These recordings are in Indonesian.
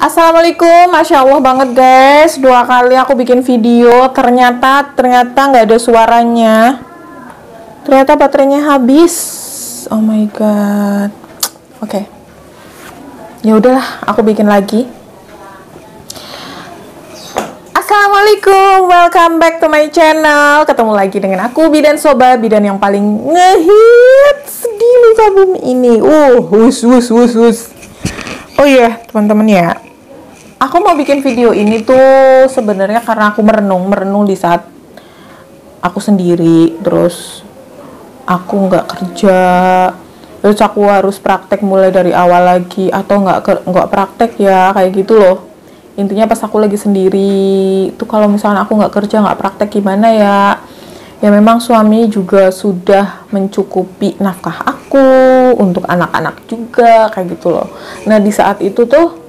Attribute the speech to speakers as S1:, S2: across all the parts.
S1: Assalamualaikum, Masya Allah banget guys. 2 kali aku bikin video, ternyata nggak ada suaranya. Ternyata baterainya habis. Oh my god. Oke. Ya udahlah, aku bikin lagi. Assalamualaikum, welcome back to my channel. Ketemu lagi dengan aku, Bidan Soba, bidan yang paling ngehits di muka bumi ini. Oh iya, teman-teman ya. Aku mau bikin video ini tuh sebenarnya karena aku merenung di saat aku sendiri, terus aku nggak kerja, terus aku harus praktek mulai dari awal lagi, atau nggak praktek ya, kayak gitu loh. Intinya pas aku lagi sendiri tuh, kalau misalnya aku nggak kerja, nggak praktek gimana ya. Ya memang suami juga sudah mencukupi nafkah aku, untuk anak-anak juga, kayak gitu loh. Nah di saat itu tuh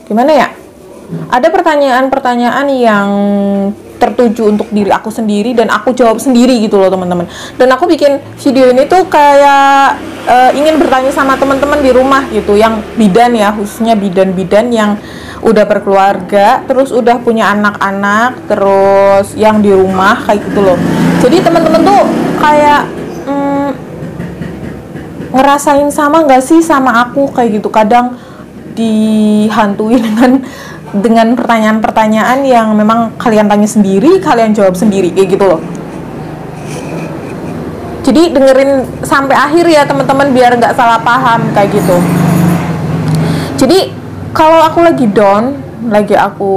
S1: gimana ya, ada pertanyaan-pertanyaan yang tertuju untuk diri aku sendiri dan aku jawab sendiri gitu loh teman-teman. Dan aku bikin video ini tuh kayak ingin bertanya sama teman-teman di rumah gitu, yang bidan ya, khususnya bidan-bidan yang udah berkeluarga, terus udah punya anak-anak, terus yang di rumah kayak gitu loh. Jadi teman-teman tuh kayak ngerasain sama nggak sih sama aku kayak gitu, kadang dihantui dengan pertanyaan-pertanyaan yang memang kalian tanya sendiri, kalian jawab sendiri kayak gitu loh. Jadi dengerin sampai akhir ya teman-teman, biar nggak salah paham kayak gitu. Jadi kalau aku lagi down, lagi aku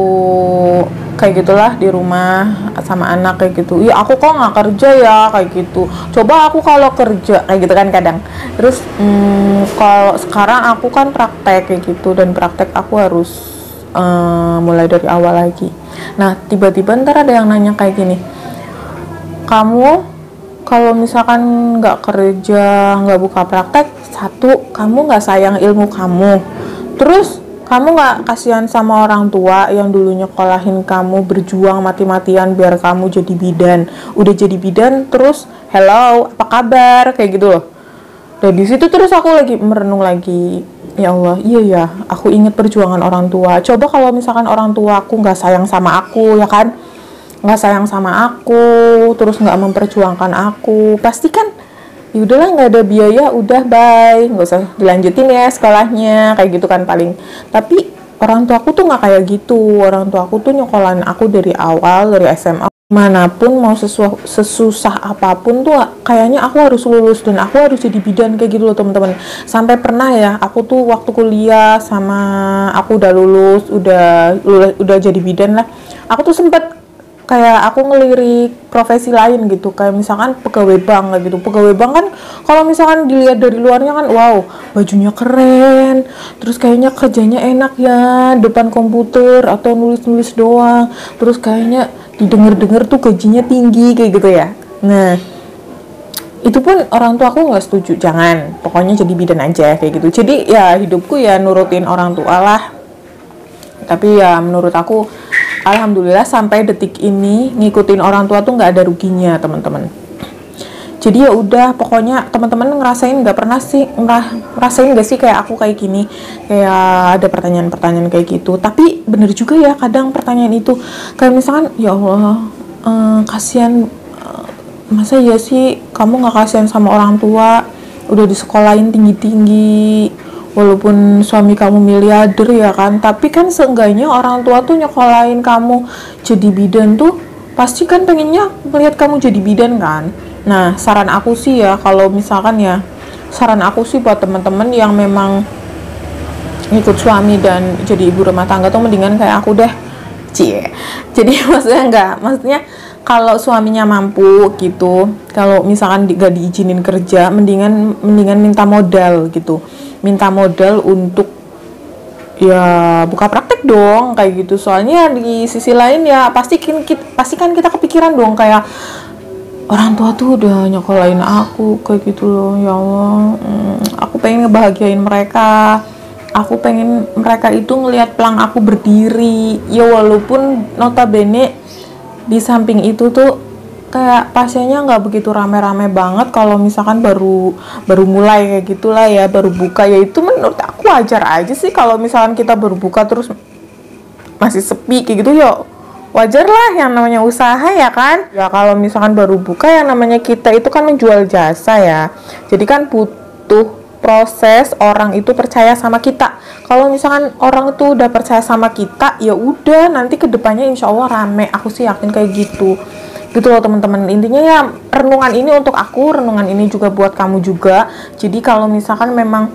S1: kayak gitulah di rumah sama anak kayak gitu, iya aku kok nggak kerja ya kayak gitu, coba aku kalau kerja kayak gitu kan kadang. Terus kalau sekarang aku kan praktek kayak gitu, dan praktek aku harus mulai dari awal lagi. Nah tiba-tiba ntar ada yang nanya kayak gini, kamu kalau misalkan nggak kerja, nggak buka praktek, satu, kamu nggak sayang ilmu kamu, terus kamu nggak kasihan sama orang tua yang dulu nyekolahin kamu, berjuang mati-matian biar kamu jadi bidan. Udah jadi bidan terus hello apa kabar kayak gitu loh. Dan di situ terus aku lagi merenung lagi, ya Allah, iya ya, aku inget perjuangan orang tua. Coba kalau misalkan orang tua aku nggak sayang sama aku, ya kan, nggak sayang sama aku, terus nggak memperjuangkan aku, pasti kan ya udahlah, nggak ada biaya, udah bye, nggak usah dilanjutin ya sekolahnya kayak gitu kan paling. Tapi orang tua aku tuh nggak kayak gitu. Orang tua aku tuh nyokolahin aku dari awal, dari SMA manapun, mau sesusah apapun tuh kayaknya aku harus lulus dan aku harus jadi bidan kayak gitu loh teman-teman. Sampai pernah ya, aku tuh waktu kuliah sama aku udah lulus, udah jadi bidan lah, aku tuh sempet kayak aku ngelirik profesi lain gitu, kayak misalkan pegawai bank gitu. Pegawai bank kan kalau misalkan dilihat dari luarnya kan wow, bajunya keren, terus kayaknya kerjanya enak ya, depan komputer atau nulis-nulis doang, terus kayaknya didengar-dengar tuh gajinya tinggi kayak gitu ya. Nah itu pun orang tua aku nggak setuju, jangan, pokoknya jadi bidan aja kayak gitu. Jadi ya hidupku ya nurutin orang tua lah. Tapi ya menurut aku alhamdulillah sampai detik ini ngikutin orang tua tuh nggak ada ruginya teman-teman. Jadi ya udah, pokoknya teman-teman ngerasain nggak pernah sih, ngerasain nggak sih kayak aku kayak gini, kayak ada pertanyaan-pertanyaan kayak gitu. Tapi bener juga ya kadang pertanyaan itu, kayak misalkan ya Allah, kasihan, masa ya sih kamu nggak kasihan sama orang tua, udah disekolahin tinggi-tinggi, walaupun suami kamu miliarder ya kan, tapi kan seenggaknya orang tua tuh nyekolahin kamu jadi bidan tuh pasti kan pengennya melihat kamu jadi bidan kan. Nah saran aku sih ya, kalau misalkan ya, saran aku sih buat teman-teman yang memang ngikut suami dan jadi ibu rumah tangga tuh mendingan kayak aku deh, cie. Jadi maksudnya kalau suaminya mampu gitu, kalau misalkan gak diizinin kerja, mendingan minta modal gitu, minta modal untuk ya buka praktek dong kayak gitu. Soalnya di sisi lain ya pasti kan kita kepikiran dong, kayak orang tua tuh udah nyokolain aku kayak gitu loh, ya Allah, aku pengen ngebahagiain mereka, aku pengen mereka itu ngelihat pelang aku berdiri ya, walaupun notabene di samping itu tuh kayak pasiennya nggak begitu rame-rame banget. Kalau misalkan baru mulai kayak gitulah ya, baru buka ya, itu menurut aku wajar aja sih kalau misalkan kita baru buka terus masih sepi kayak gitu, ya wajar lah, yang namanya usaha ya kan. Ya kalau misalkan baru buka, yang namanya kita itu kan menjual jasa ya, jadi kan butuh proses orang itu percaya sama kita. Kalau misalkan orang itu udah percaya sama kita, ya udah nanti kedepannya insya Allah rame. Aku sih yakin kayak gitu loh teman-teman. Intinya ya, renungan ini untuk aku, renungan ini juga buat kamu juga. Jadi kalau misalkan memang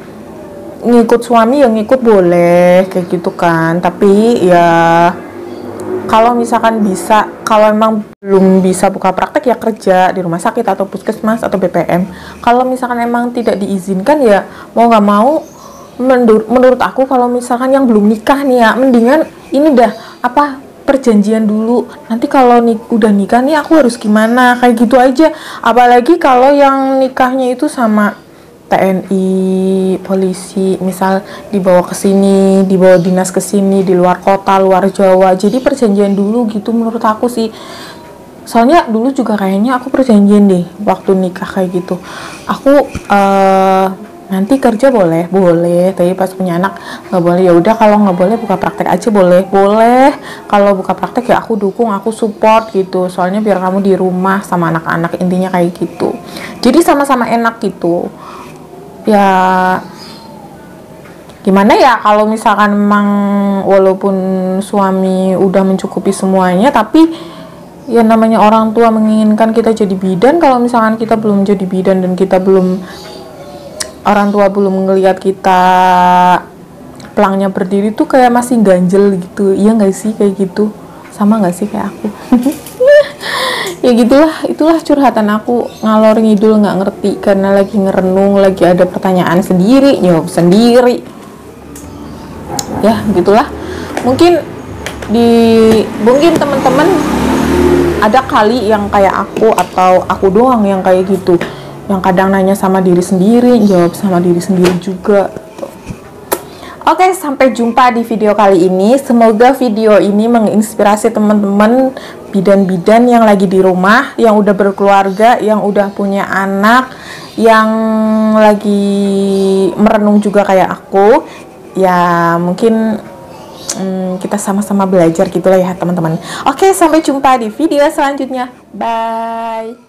S1: ngikut suami ya ngikut boleh kayak gitu kan, tapi ya kalau misalkan bisa, kalau emang belum bisa buka praktek ya kerja di rumah sakit atau puskesmas atau BPM. Kalau misalkan emang tidak diizinkan ya mau nggak mau, menurut aku kalau misalkan yang belum nikah nih ya, mendingan ini dah perjanjian dulu. Nanti kalau udah nikah nih aku harus gimana, kayak gitu aja. Apalagi kalau yang nikahnya itu sama TNI, polisi, misal dibawa ke sini, dibawa dinas ke sini, di luar kota, luar Jawa. Jadi perjanjian dulu gitu menurut aku sih. Soalnya dulu juga kayaknya aku perjanjian deh waktu nikah kayak gitu. Aku nanti kerja boleh, tapi pas punya anak nggak boleh. Ya udah, kalau nggak boleh buka praktek aja boleh. Kalau buka praktek ya aku dukung, aku support gitu. Soalnya biar kamu di rumah sama anak-anak, intinya kayak gitu. Jadi sama-sama enak gitu. Ya gimana ya, kalau misalkan memang walaupun suami udah mencukupi semuanya, tapi ya namanya orang tua menginginkan kita jadi bidan. Kalau misalkan kita belum jadi bidan dan kita belum, orang tua belum ngelihat kita pelangnya berdiri tuh kayak masih ganjel gitu. Iya nggak sih kayak gitu? Sama nggak sih kayak aku? Ya itulah curhatan aku ngalor ngidul nggak ngerti karena lagi ngerenung, lagi ada pertanyaan sendiri, jawab sendiri. Ya gitulah. Mungkin teman-teman ada kali yang kayak aku, atau aku doang yang kayak gitu, yang kadang nanya sama diri sendiri, jawab sama diri sendiri juga. Oke, sampai jumpa di video kali ini. Semoga video ini menginspirasi teman-teman bidan-bidan yang lagi di rumah, yang udah berkeluarga, yang udah punya anak, yang lagi merenung juga kayak aku. Ya mungkin kita sama-sama belajar gitulah ya teman-teman. Oke, sampai jumpa di video selanjutnya. Bye.